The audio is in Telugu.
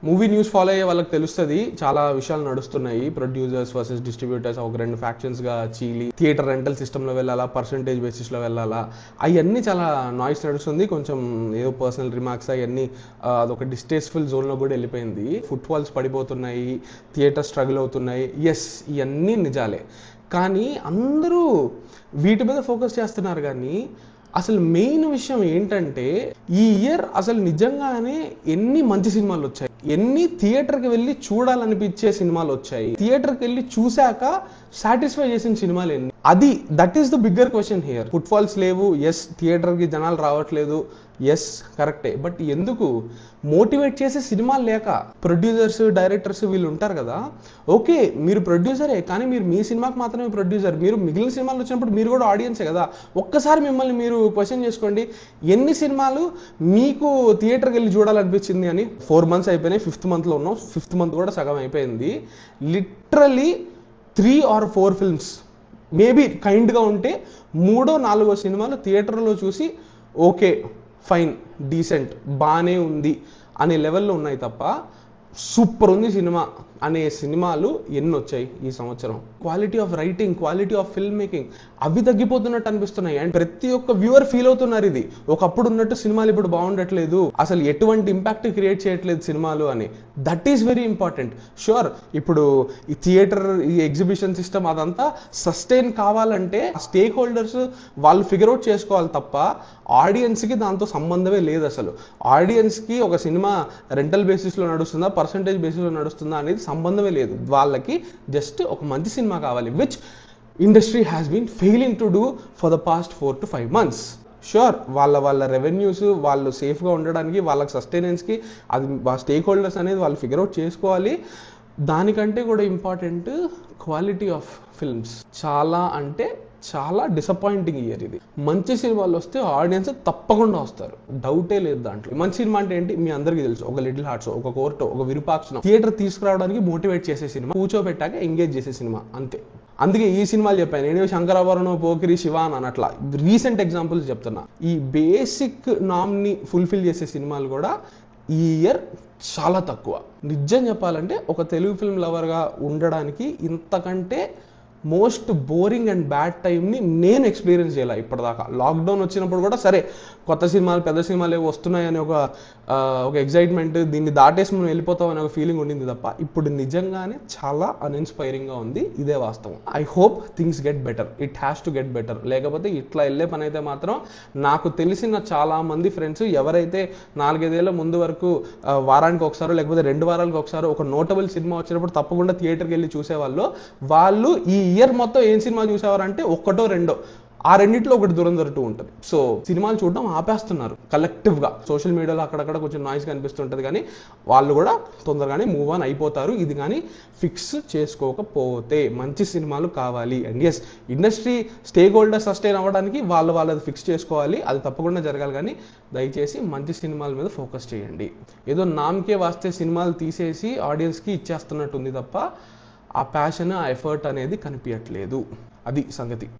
మూవీ న్యూస్ ఫాలో అయ్యే వాళ్ళకి తెలుస్తుంది, చాలా విషయాలు నడుస్తున్నాయి. ప్రొడ్యూసర్స్ వర్సెస్ డిస్ట్రిబ్యూటర్స్ ఒక 2 ఫ్యాక్షన్స్గా చీలి, థియేటర్ రెంటల్ సిస్టంలో వెళ్ళాలా, పర్సంటేజ్ బేసిస్లో వెళ్ళాలా, అవన్నీ చాలా నాయిస్ నడుస్తుంది. కొంచెం ఏదో పర్సనల్ రిమార్క్స్ అవన్నీ అదొక డిస్టేస్ఫుల్ జోన్లో కూడా వెళ్ళిపోయింది. ఫుట్ఫాల్స్ పడిపోతున్నాయి, థియేటర్ స్ట్రగుల్ అవుతున్నాయి. ఎస్, ఇవన్నీ నిజాలే. కానీ అందరూ వీటి మీద ఫోకస్ చేస్తున్నారు. కానీ అసలు మెయిన్ విషయం ఏంటంటే ఈ ఇయర్ అసలు నిజంగానే ఎన్ని మంచి సినిమాలు వచ్చాయి, ఎన్ని థియేటర్కి వెళ్ళి చూడాలనిపించే సినిమాలు వచ్చాయి, థియేటర్కి వెళ్ళి చూశాక సాటిస్ఫై చేసిన సినిమాలు ఎన్ని, అది that is the bigger question here. Footfalls లేవు, ఎస్. థియేటర్కి జనాలు రావట్లేదు, ఎస్, కరెక్టే. బట్ ఎందుకు? మోటివేట్ చేసే సినిమాలు లేక. ప్రొడ్యూసర్స్, డైరెక్టర్స్ వీళ్ళు ఉంటారు కదా, ఓకే మీరు ప్రొడ్యూసరే, కానీ మీరు మీ సినిమాకి మాత్రమే ప్రొడ్యూసర్. మీరు మిగిలిన సినిమాలు వచ్చినప్పుడు మీరు కూడా ఆడియన్సే కదా. ఒక్కసారి మిమ్మల్ని మీరు క్వశ్చన్ చేసుకోండి, ఎన్ని సినిమాలు మీకు థియేటర్కి వెళ్ళి చూడాలనిపించింది అని. 4 months అయిపోయినాయి, 5th monthలో ఉన్నాం. 5th month కూడా సగం అయిపోయింది. లిటరలీ 3 or 4 films, మేబీ కైండ్గా ఉంటే 3-4 సినిమాలు థియేటర్లో చూసి ఓకే ఫైన్, డీసెంట్, బాగానే ఉంది అనే లెవెల్లో ఉన్నాయి తప్ప సూపర్ ఉంది సినిమా అనే సినిమాలు ఎన్ని వచ్చాయి ఈ సంవత్సరం. Quality of writing, quality of film making అవి తగ్గిపోతున్నట్టు అనిపిస్తున్నాయి. అండ్ ప్రతి ఒక్క వ్యూవర్ ఫీల్ అవుతున్నారు ఇది. ఒకప్పుడు ఉన్నట్టు సినిమాలు ఇప్పుడు బాగుండట్లేదు, అసలు ఎటువంటి ఇంపాక్ట్ క్రియేట్ చేయట్లేదు సినిమాలు అని. That is very important. Sure, ఇప్పుడు ఈ థియేటర్, ఈ ఎగ్జిబిషన్ సిస్టమ్ అదంతా సస్టైన్ కావాలంటే స్టేక్ హోల్డర్స్ వాళ్ళు ఫిగర్ అవుట్ చేసుకోవాలి తప్ప ఆడియన్స్కి దాంతో సంబంధమే లేదు. అసలు ఆడియన్స్కి ఒక సినిమా రెంటల్ బేసిస్లో నడుస్తుందా, పర్సంటేజ్ బేసిస్లో నడుస్తుందా అనేది సంబంధమే లేదు. వాళ్ళకి జస్ట్ ఒక మంచి సినిమా కావాలి, which industry has been failing to do for the past 4 to 5 months. Sure, వాళ్ళ రెవెన్యూస్ వాళ్ళు సేఫ్గా ఉండడానికి, వాళ్ళకి సస్టైనెన్స్కి అది స్టేక్ హోల్డర్స్ అనేది వాళ్ళు ఫిగర్ అవుట్ చేసుకోవాలి. దానికంటే కూడా ఇంపార్టెంట్ క్వాలిటీ ఆఫ్ ఫిల్మ్స్. చాలా అంటే చాలా డిసప్పాయింటింగ్ ఇయర్ ఇది. మంచి సినిమాలు వస్తే ఆడియన్స్ తప్పకుండా వస్తారు, డౌటే లేదు దాంట్లో. మంచి సినిమా అంటే ఏంటి మీ అందరికీ తెలుసు. ఒక లిటిల్ హార్ట్స్, ఒక కోర్టో, ఒక విరూపాక్షం థియేటర్ తీసుకురావడానికి మోటివేట్ చేసే సినిమా, కూర్చోబెట్టాక ఎంగేజ్ చేసే సినిమా, అంతే. అందుకే ఈ సినిమాలు చెప్పాను నేను, శంకరాభరణం, పోకిరి, శివ అని అట్లా రీసెంట్ ఎగ్జాంపుల్స్ చెప్తున్నా. ఈ బేసిక్ నామ్ని ఫుల్ఫిల్ చేసే సినిమాలు కూడా ఈ ఇయర్ చాలా తక్కువ. నిజం చెప్పాలంటే ఒక తెలుగు ఫిల్మ్ లవర్గా ఉండడానికి ఇంతకంటే మోస్ట్ బోరింగ్ అండ్ బ్యాడ్ టైంని నేను ఎక్స్పీరియన్స్ చేయాలి ఇప్పటిదాకా. లాక్డౌన్ వచ్చినప్పుడు కూడా సరే కొత్త సినిమాలు, పెద్ద సినిమాలు ఏవో వస్తున్నాయని ఒక ఎగ్జైట్మెంట్, దీన్ని దాటేసి మనం వెళ్ళిపోతాం అనే ఒక ఫీలింగ్ ఉండింది తప్ప ఇప్పుడు నిజంగానే చాలా అన్ఇన్స్పైరింగ్గా ఉంది. ఇదే వాస్తవం. I hope things get better. It has to get better. లేకపోతే ఇట్లా వెళ్ళే పని అయితే మాత్రం నాకు తెలిసిన చాలామంది ఫ్రెండ్స్ ఎవరైతే 4-5 ఏళ్ల ముందు వరకు వారానికి ఒకసారో లేకపోతే 2 వారాలకు ఒకసారో ఒక నోటబుల్ సినిమా వచ్చినప్పుడు తప్పకుండా థియేటర్కి వెళ్ళి చూసేవాళ్ళు, వాళ్ళు ఈ ఇయర్ మొత్తం ఏం సినిమా చూసేవారంటే 1-2, ఆ రెండింటిలో ఒకటి దురంధర్ 2 ఉంటుంది. సో సినిమాలు చూడడం ఆపేస్తున్నారు కలెక్టివ్గా. సోషల్ మీడియాలో అక్కడక్కడ కొంచెం నాయిస్ కనిపిస్తుంటుంది, కానీ వాళ్ళు కూడా తొందరగానే మూవ్ ఆన్ అయిపోతారు. ఇది కానీ ఫిక్స్ చేసుకోకపోతే మంచి సినిమాలు కావాలి. And yes, industry stakeholder sustain అవ్వడానికి వాళ్ళది ఫిక్స్ చేసుకోవాలి, అది తప్పకుండా జరగాలి. కానీ దయచేసి మంచి సినిమాల మీద ఫోకస్ చేయండి. ఏదో నామకే వాస్తే సినిమాలు తీసేసి ఆడియన్స్కి ఇచ్చేస్తున్నట్టుంది తప్ప ఆ ప్యాషన్, ఆ ఎఫర్ట్ అనేది కనిపించట్లేదు. అది సంగతి.